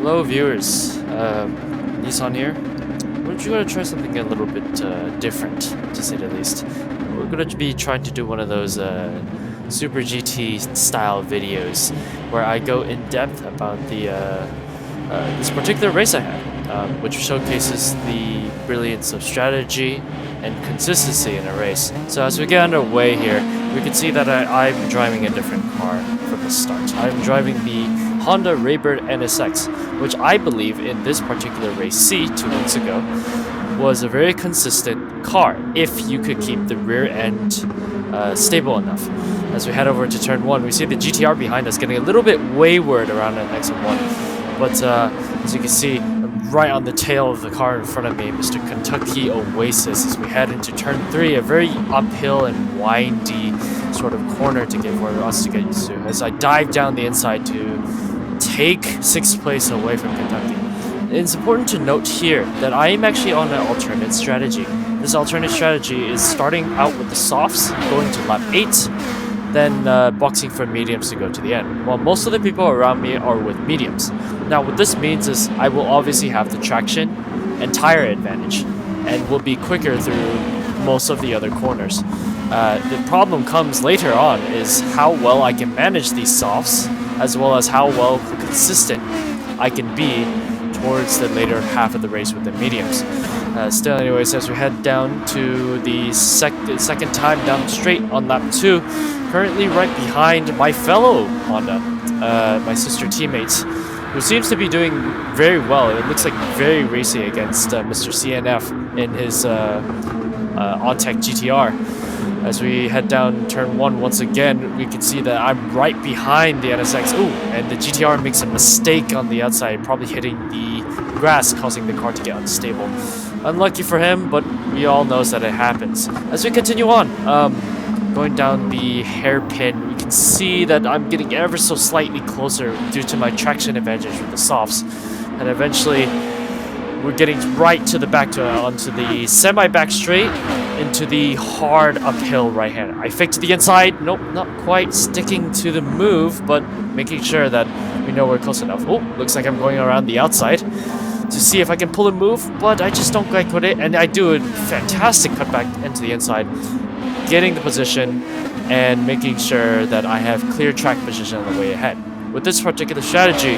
Hello viewers, Nissan here. We're going to try something a little bit different, to say the least. We're going to be trying to do one of those Super GT style videos where I go in depth about the this particular race I had, which showcases the brilliance of strategy and consistency in a race. So as we get underway here, we can see that I'm driving a different car from the start. I'm driving the Honda Raybird NSX, which I believe in this particular race C 2 months ago was a very consistent car if you could keep the rear end stable enough. As we head over to turn 1, we see the GTR behind us getting a little bit wayward around an exit 1. But as you can see, right on the tail of the car in front of me, Mr. Kentucky Oasis, as we head into turn 3, a very uphill and windy sort of corner to get for us to get used to, as I dive down the inside to take 6th place away from Kentucky. It's important to note here that I am actually on an alternate strategy. This alternate strategy is starting out with the softs, going to lap 8, then boxing for mediums to go to the end, while most of the people around me are with mediums. Now what this means is I will obviously have the traction and tire advantage, and will be quicker through most of the other corners. The problem comes later on is how well I can manage these softs, as well as how well consistent I can be towards the later half of the race with the mediums. Still, anyways, as we head down to the second time down straight on lap 2, currently right behind my fellow Honda, my sister teammates, who seems to be doing very well. It looks like very racy against Mr. CNF in his Autech GTR. As we head down turn 1 once again, we can see that I'm right behind the NSX. Ooh, and the GTR makes a mistake on the outside, probably hitting the grass, causing the car to get unstable. Unlucky for him, but we all know that it happens. As we continue on, going down the hairpin, we can see that I'm getting ever so slightly closer due to my traction advantage with the softs. And eventually, we're getting right to the back onto the semi-back straight into the hard uphill right-hander. I faked to the inside. Nope, not quite sticking to the move, but making sure that we know we're close enough. Oh, looks like I'm going around the outside to see if I can pull a move, but I just don't quite put it, and I do a fantastic cutback into the inside, getting the position and making sure that I have clear track position on the way ahead. With this particular strategy,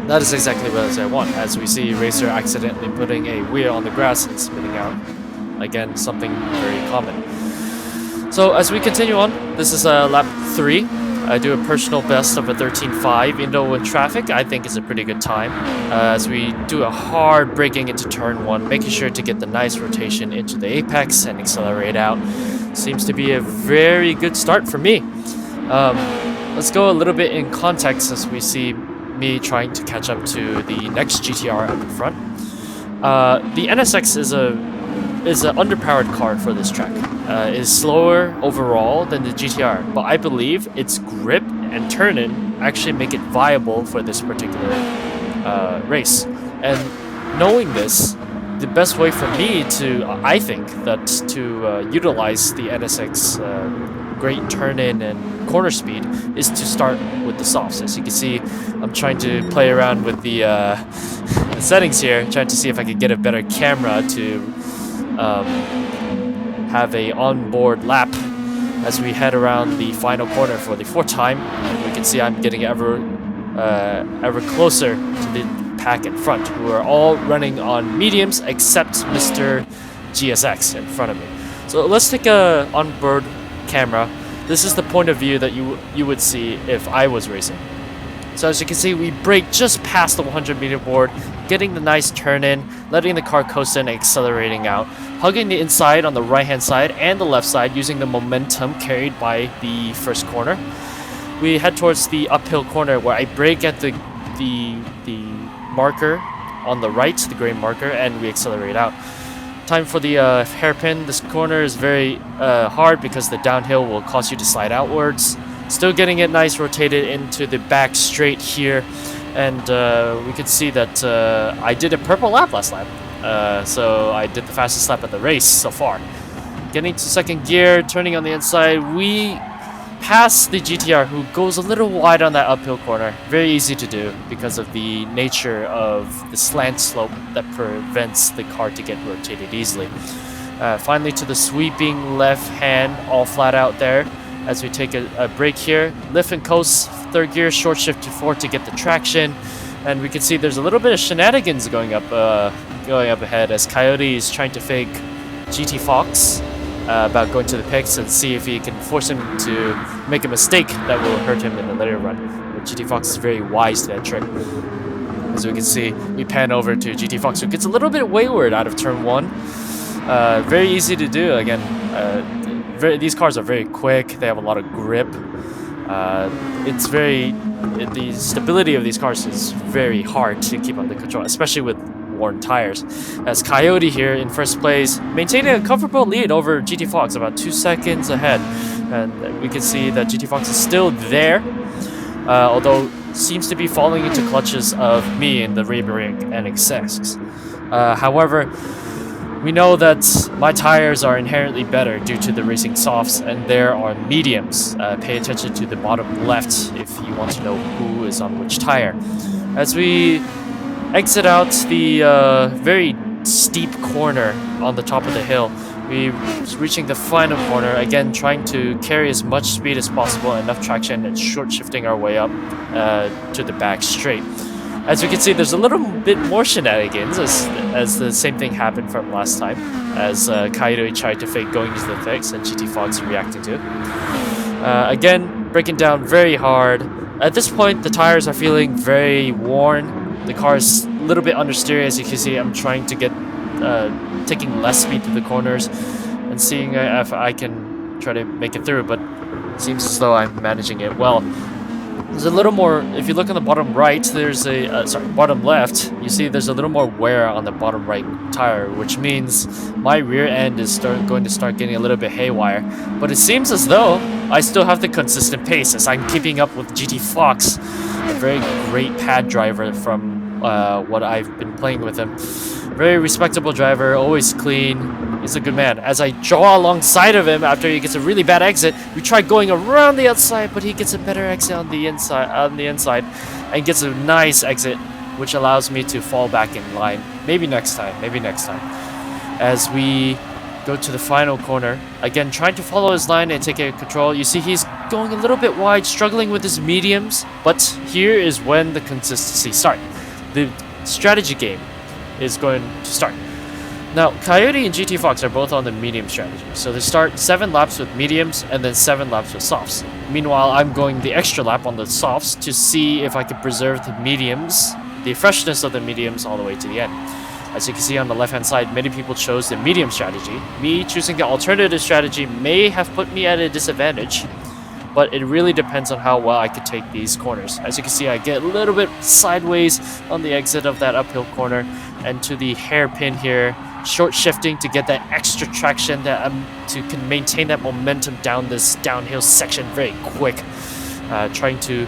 that is exactly what I want, as we see Racer accidentally putting a wheel on the grass and spinning out. Again, something very common. So as we continue on, this is lap 3. I do a personal best of a 13.5, even though in traffic, I think is a pretty good time. As we do a hard braking into turn 1, making sure to get the nice rotation into the apex and accelerate out. Seems to be a very good start for me. Let's go a little bit in context as we see me trying to catch up to the next GTR up in front. The NSX is an underpowered car for this track. Is slower overall than the GTR, but I believe its grip and turn-in actually make it viable for this particular race. And knowing this, the best way for me to, I think, to utilize the NSX great turn-in and corner speed is to start with the softs. As you can see, I'm trying to play around with the settings here, trying to see if I can get a better camera to have a onboard lap as we head around the final corner for the 4th time. And we can see I'm getting ever closer to the pack in front, who are all running on mediums except Mr. GSX in front of me. So let's take a onboard camera. This is the point of view that you would see if I was racing. So as you can see, we brake just past the 100-meter board, getting the nice turn in, letting the car coast in and accelerating out, hugging the inside on the right-hand side and the left side using the momentum carried by the first corner. We head towards the uphill corner where I brake at the marker on the right, the gray marker, and we accelerate out. Time for the hairpin. This corner is very hard because the downhill will cause you to slide outwards. Still getting it nice rotated into the back straight here, and we could see that I did a purple lap last lap, so I did the fastest lap of the race so far. Getting to second gear, turning on the inside, we pass the GTR, who goes a little wide on that uphill corner. Very easy to do because of the nature of the slant slope that prevents the car to get rotated easily. Finally to the sweeping left hand, all flat out there. As we take a break here, lift and coast, third gear, short shift to fourth to get the traction. And we can see there's a little bit of shenanigans going up ahead as Coyote is trying to fake GT Fox about going to the pits and see if he can force him to make a mistake that will hurt him in the later run. But GT Fox is very wise to that trick. As we can see, we pan over to GT Fox, who gets a little bit wayward out of turn 1. Very easy to do. Again, these cars are very quick. They have a lot of grip. The stability of these cars is very hard to keep under control, especially with worn tires. As Coyote here in first place, maintaining a comfortable lead over GT Fox, about 2 seconds ahead. And we can see that GT Fox is still there, although seems to be falling into clutches of me in the Rebering NXX. However, we know that my tires are inherently better due to the racing softs, and there are mediums. Pay attention to the bottom left if you want to know who is on which tire. As we exit out the very steep corner on the top of the hill, we're reaching the final corner, again trying to carry as much speed as possible, enough traction, and short shifting our way up to the back straight. As you can see, there's a little bit more shenanigans as the same thing happened from last time, as Coyote tried to fake going into the fix and GT Fox reacting to. Again, breaking down very hard. At this point, the tires are feeling very worn. The car is a little bit understeer. As you can see, I'm trying to get taking less speed through the corners and seeing if I can try to make it through, but it seems as though I'm managing it well. There's a little more, if you look on the bottom right, there's a, bottom left, you see there's a little more wear on the bottom right tire, which means my rear end is going to start getting a little bit haywire. But it seems as though I still have the consistent pace as I'm keeping up with GT Fox, a very great pad driver from what I've been playing with him. Very respectable driver, always clean. He's a good man. As I draw alongside of him after he gets a really bad exit, we try going around the outside, but he gets a better exit on the inside, and gets a nice exit, which allows me to fall back in line. Maybe next time. As we go to the final corner, again trying to follow his line and take control. You see he's going a little bit wide, struggling with his mediums, but here is when the consistency starts. The strategy game is going to start. Now, Coyote and GT Fox are both on the medium strategy, so they start 7 laps with mediums and then 7 laps with softs. Meanwhile, I'm going the extra lap on the softs to see if I can preserve the mediums, the freshness of the mediums all the way to the end. As you can see on the left-hand side, many people chose the medium strategy. Me choosing the alternative strategy may have put me at a disadvantage, but it really depends on how well I could take these corners. As you can see, I get a little bit sideways on the exit of that uphill corner, and to the hairpin here, short shifting to get that extra traction that can maintain that momentum down this downhill section very quick. Trying to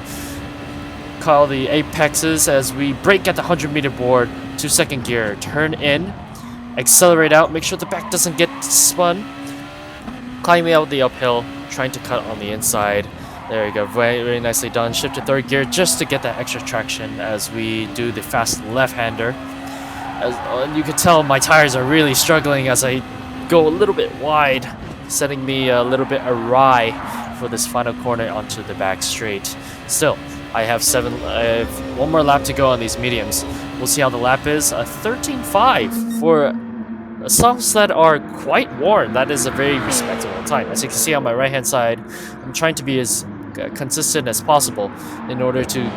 call the apexes as we brake at the 100-meter board to second gear, turn in, accelerate out, make sure the back doesn't get spun, climbing out the uphill, trying to cut on the inside. There you go, very, very nicely done. Shift to third gear just to get that extra traction as we do the fast left-hander. And you can tell my tires are really struggling as I go a little bit wide, setting me a little bit awry for this final corner onto the back straight. Still, I have 1 more lap to go on these mediums. We'll see how the lap is. 13.5 for softs that are quite worn. That is a very respectable time. As you can see on my right-hand side, I'm trying to be as consistent as possible in order to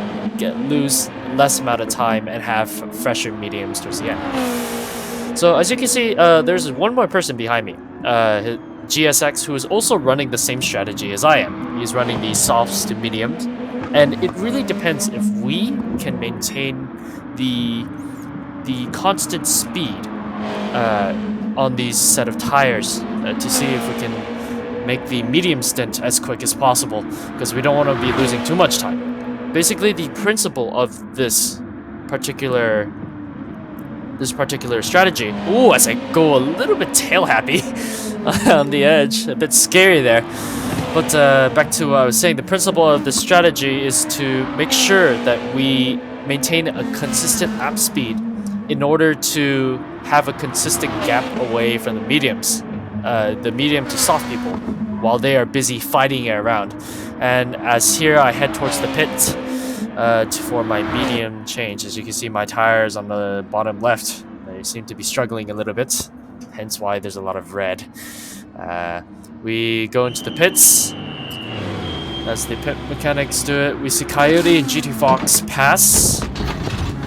lose less amount of time and have fresher mediums towards the end. So as you can see, there's one more person behind me, GSX, who is also running the same strategy as I am. He's running the softs to mediums, and it really depends if we can maintain the constant speed on these set of tires to see if we can make the medium stint as quick as possible, because we don't want to be losing too much time. Basically, the principle of this particular strategy. Ooh, as I go a little bit tail happy on the edge, a bit scary there. But back to what I was saying, the principle of the strategy is to make sure that we maintain a consistent lap speed in order to have a consistent gap away from the mediums, the medium to soft people, while they are busy fighting it around. And as here I head towards the pit for my medium change, as you can see my tires on the bottom left, they seem to be struggling a little bit, hence why there's a lot of red. We go into the pits. As the pit mechanics do it, we see Coyote and GT Fox pass,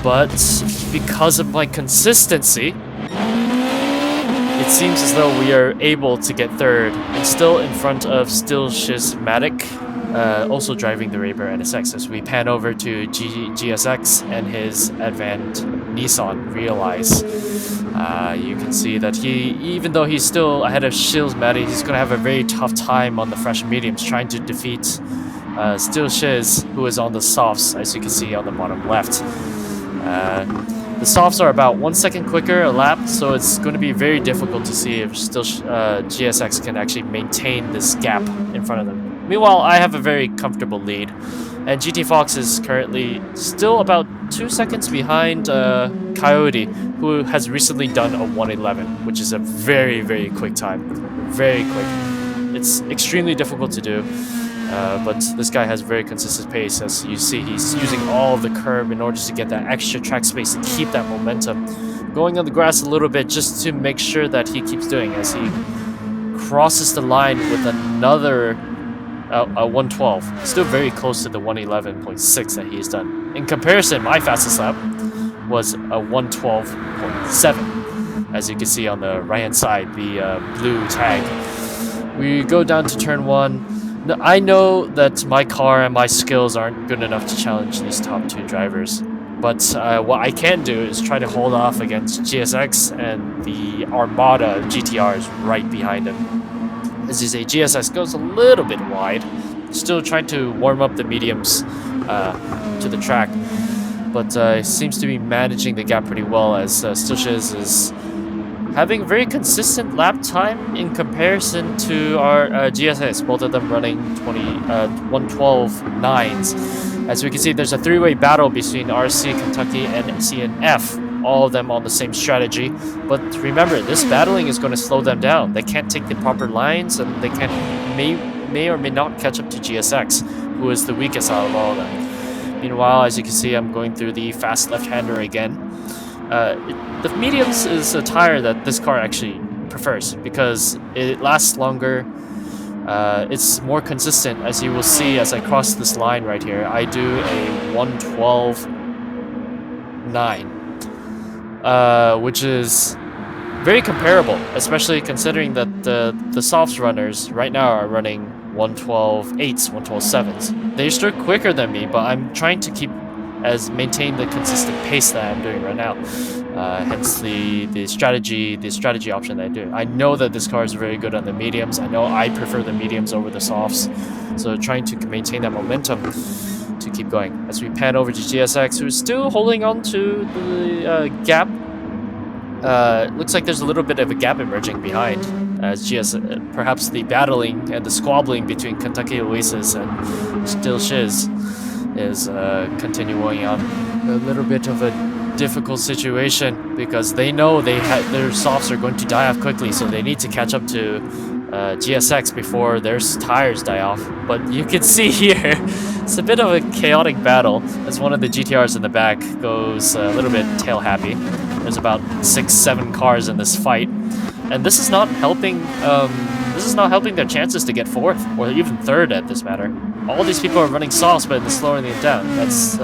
but because of my consistency, it seems as though we are able to get third and still in front of Still Schismatic, also driving the Raber NSX. As we pan over to GSX and his Advent Nissan Realize. You can see that even though he's still ahead of Schismatic, he's going to have a very tough time on the fresh mediums trying to defeat Still Shiz, who is on the softs, as you can see on the bottom left. The softs are about 1 second quicker a lap, so it's going to be very difficult to see if still GSX can actually maintain this gap in front of them. Meanwhile, I have a very comfortable lead, and GT Fox is currently still about 2 seconds behind Coyote, who has recently done a 1:11, which is a very, very quick time. Very quick. It's extremely difficult to do. But this guy has very consistent pace. As you see, he's using all of the curb in order to get that extra track space to keep that momentum. Going on the grass a little bit just to make sure that he keeps doing as he crosses the line with another 112. Still very close to the 111.6 that he's done. In comparison, my fastest lap was a 112.7. As you can see on the right hand side, the blue tag. We go down to turn 1. I know that my car and my skills aren't good enough to challenge these top 2 drivers, but what I can do is try to hold off against GSX and the armada of GTRs right behind him. As you say, GSX goes a little bit wide, still trying to warm up the mediums to the track, but seems to be managing the gap pretty well, as Still Shiz is having very consistent lap time in comparison to our GSS, both of them running 112.9s. As we can see, there's a 3-way battle between RC, Kentucky, and CNF, all of them on the same strategy. But remember, this battling is going to slow them down. They can't take the proper lines, and they may or may not catch up to GSX, who is the weakest out of all of them. Meanwhile, as you can see, I'm going through the fast left-hander again. The mediums is a tire that this car actually prefers because it lasts longer. It's more consistent, as you will see as I cross this line right here. I do a 112.9, which is very comparable, especially considering that the softs runners right now are running 112.8s, 112.7s. They're still quicker than me, but I'm trying to maintain the consistent pace that I'm doing right now. Hence the strategy option that I do. I know that this car is very good on the mediums. I know I prefer the mediums over the softs. So trying to maintain that momentum to keep going. As we pan over to GSX, who's still holding on to the gap. Looks like there's a little bit of a gap emerging behind, as perhaps the battling and the squabbling between Kentucky Oasis and Still Shiz is continuing on. A little bit of a difficult situation because they know their softs are going to die off quickly, so they need to catch up to GSX before their tires die off. But you can see here, it's a bit of a chaotic battle as one of the GTRs in the back goes a little bit tail happy. There's about 6-7 cars in this fight, and this is not helping. This is not helping their chances to get 4th or even 3rd at this matter. All these people are running softs, but it's slowing them down. That's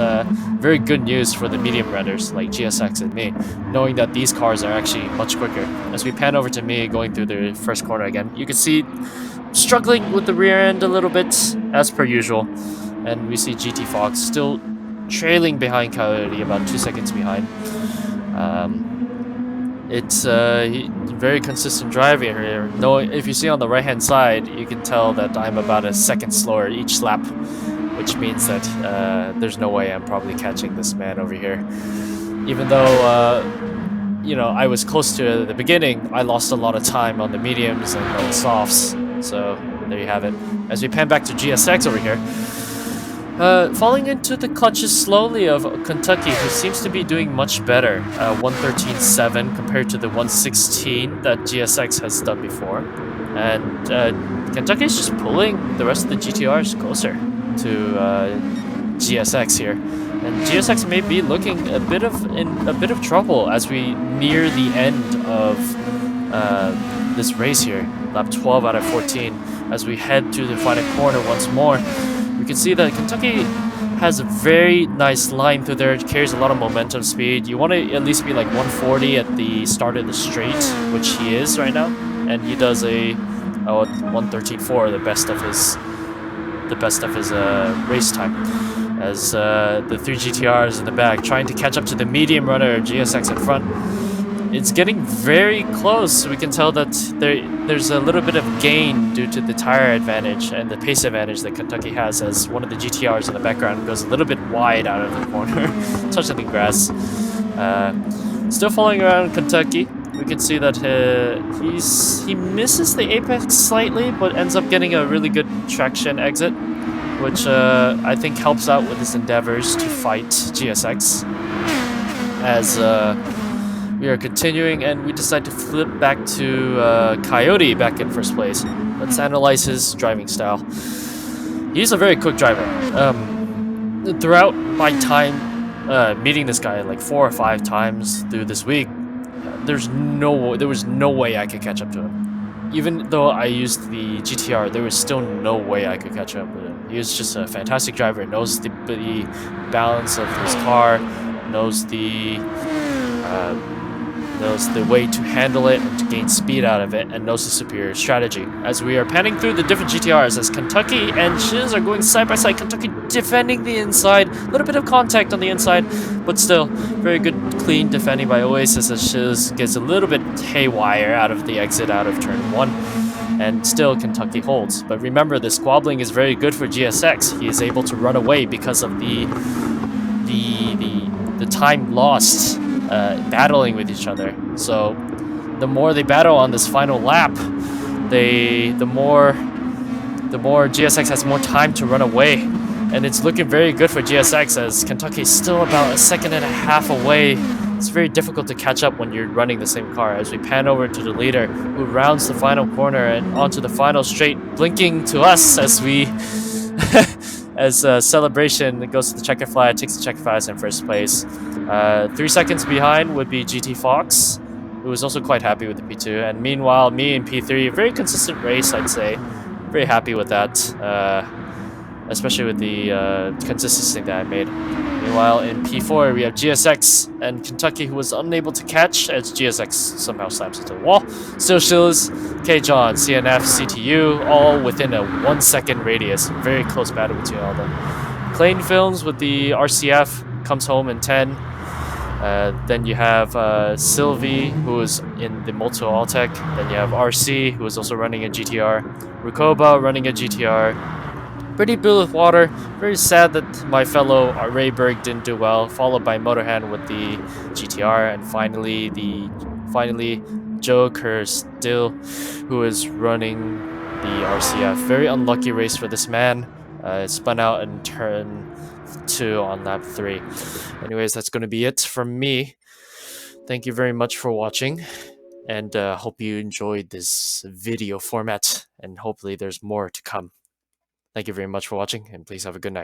very good news for the medium runners like GSX and me, knowing that these cars are actually much quicker. As we pan over to me going through the first corner again, you can see struggling with the rear end a little bit, as per usual. And we see GT Fox still trailing behind Coyote, about 2 seconds behind. It's very consistent driving here. If you see on the right-hand side, you can tell that I'm about a second slower each lap, which means that there's no way I'm probably catching this man over here. Even though, I was close to it at the beginning, I lost a lot of time on the mediums and on the softs. So there you have it. As we pan back to GSX over here, falling into the clutches slowly of Kentucky, who seems to be doing much better. 113.7 compared to the 116 that GSX has done before. And Kentucky's just pulling the rest of the GTRs closer to GSX here. And GSX may be looking in a bit of trouble as we near the end of this race here. Lap 12 out of 14. As we head to the final corner once more, we can see that Kentucky has a very nice line through there. It carries a lot of momentum speed. You want to at least be like 140 at the start of the straight, which he is right now, and he does a 113.4, the best of his race time. As the three GTRs in the back trying to catch up to the medium runner GSX in front. It's getting very close. We can tell that there's a little bit of gain due to the tire advantage and the pace advantage that Kentucky has, as one of the GTRs in the background goes a little bit wide out of the corner, touching the grass. Still following around Kentucky. We can see that he misses the apex slightly, but ends up getting a really good traction exit, which I think helps out with his endeavors to fight GSX. As we are continuing, and we decide to flip back to Coyote back in first place. Let's analyze his driving style. He's a very quick driver. Throughout my time meeting this guy like 4 or 5 times through this week, there was no way I could catch up to him. Even though I used the GTR, there was still no way I could catch up with him. He was just a fantastic driver. Knows the balance of his car, knows the way to handle it and to gain speed out of it, and knows the superior strategy. As we are panning through the different GTRs, as Kentucky and Shiz are going side by side, Kentucky defending the inside, a little bit of contact on the inside, but still very good clean defending by Oasis, as Shiz gets a little bit haywire out of the exit out of turn 1, and still Kentucky holds. But remember, the squabbling is very good for GSX. He is able to run away because of the time lost battling with each other. So the more they battle on this final lap, the more GSX has more time to run away, and it's looking very good for GSX, as Kentucky is still about a second and a half away. It's very difficult to catch up when you're running the same car. As we pan over to the leader, who rounds the final corner and onto the final straight, blinking to us as we as Celebration goes to the checker flag, takes the checker flag in first place. 3 seconds behind would be GT Fox, who was also quite happy with the P2. And meanwhile, me in P3, a very consistent race, I'd say. Very happy with that, especially with the consistency that I made. Meanwhile, in P4, we have GSX and Kentucky, who was unable to catch, as GSX somehow slams into the wall. Still Shills, K-John, CNF, CTU, all within a 1 second radius. Very close battle between all of them. Clayton Films with the RCF comes home in 10. Then you have Sylvie, who is in the Multi Alltech. Then you have RC, who is also running a GTR. Rukoba running a GTR. Pretty blue with water. Very sad that my fellow Rayberg didn't do well. Followed by Motorhand with the GTR, and finally Joe Kerr still, who is running the RCF. Very unlucky race for this man. Spun out in turn 2 on lap 3. Anyways, that's going to be it from me. Thank you very much for watching, and hope you enjoyed this video format, and hopefully there's more to come. Thank you very much for watching, and please have a good night.